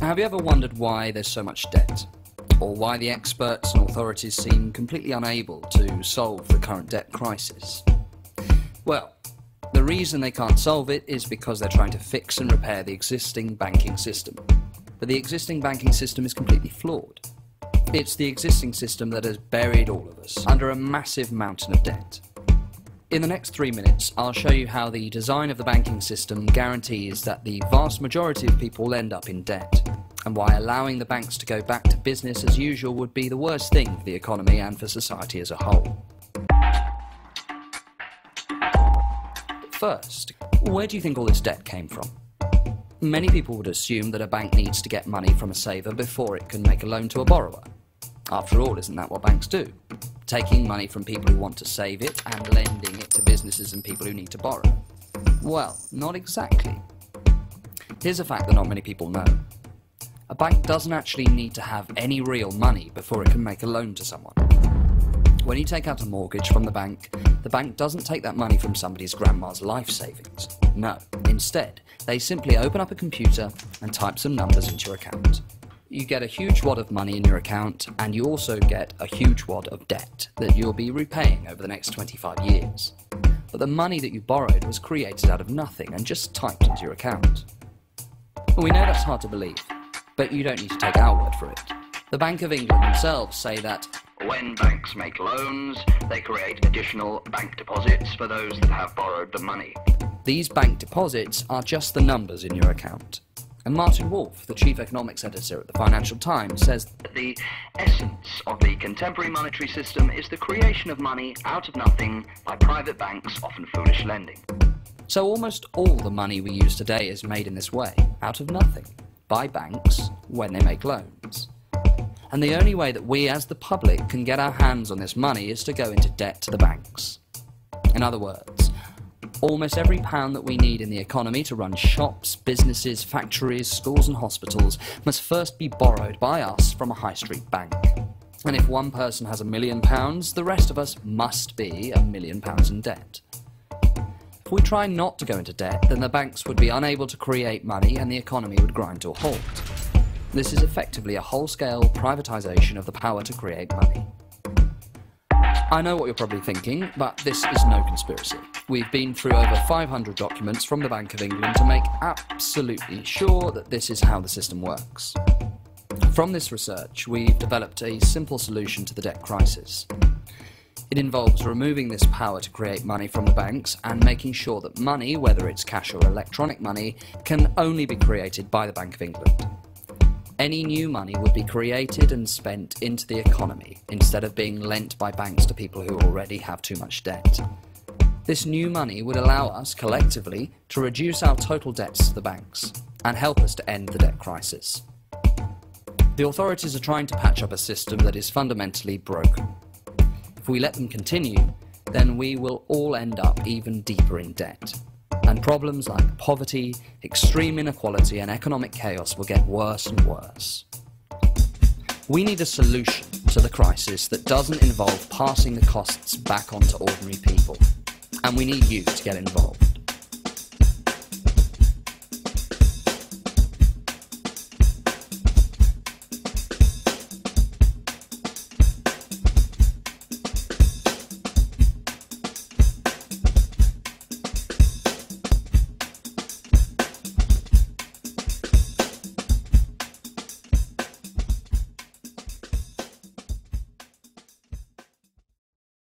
Have you ever wondered why there's so much debt? Or why the experts and authorities seem completely unable to solve the current debt crisis? Well, the reason they can't solve it is because they're trying to fix and repair the existing banking system. But the existing banking system is completely flawed. It's the existing system that has buried all of us under a massive mountain of debt. In the next 3 minutes, I'll show you how the design of the banking system guarantees that the vast majority of people end up in debt, and why allowing the banks to go back to business as usual would be the worst thing for the economy and for society as a whole. First, where do you think all this debt came from? Many people would assume that a bank needs to get money from a saver before it can make a loan to a borrower. After all, isn't that what banks do? Taking money from people who want to save it and lending it to businesses and people who need to borrow. Well, not exactly. Here's a fact that not many people know. A bank doesn't actually need to have any real money before it can make a loan to someone. When you take out a mortgage from the bank doesn't take that money from somebody's grandma's life savings. No, instead, they simply open up a computer and type some numbers into your account. You get a huge wad of money in your account, and you also get a huge wad of debt that you'll be repaying over the next 25 years. But the money that you borrowed was created out of nothing and just typed into your account. We know that's hard to believe, but you don't need to take our word for it. The Bank of England themselves say that when banks make loans, they create additional bank deposits for those that have borrowed the money. These bank deposits are just the numbers in your account. And Martin Wolf, the chief economics editor at the Financial Times, says that the essence of the contemporary monetary system is the creation of money out of nothing by private banks, often foolish lending. So almost all the money we use today is made in this way, out of nothing, by banks when they make loans. And the only way that we as the public can get our hands on this money is to go into debt to the banks. In other words, almost every pound that we need in the economy to run shops, businesses, factories, schools and hospitals must first be borrowed by us from a high street bank. And if one person has £1 million, the rest of us must be £1 million in debt. If we try not to go into debt, then the banks would be unable to create money and the economy would grind to a halt. This is effectively a whole-scale privatisation of the power to create money. I know what you're probably thinking, but this is no conspiracy. We've been through over 500 documents from the Bank of England to make absolutely sure that this is how the system works. From this research, we've developed a simple solution to the debt crisis. It involves removing this power to create money from the banks and making sure that money, whether it's cash or electronic money, can only be created by the Bank of England. Any new money would be created and spent into the economy instead of being lent by banks to people who already have too much debt. This new money would allow us, collectively, to reduce our total debts to the banks and help us to end the debt crisis. The authorities are trying to patch up a system that is fundamentally broken. If we let them continue, then we will all end up even deeper in debt. And problems like poverty, extreme inequality and economic chaos will get worse and worse. We need a solution to the crisis that doesn't involve passing the costs back onto ordinary people. And we need you to get involved.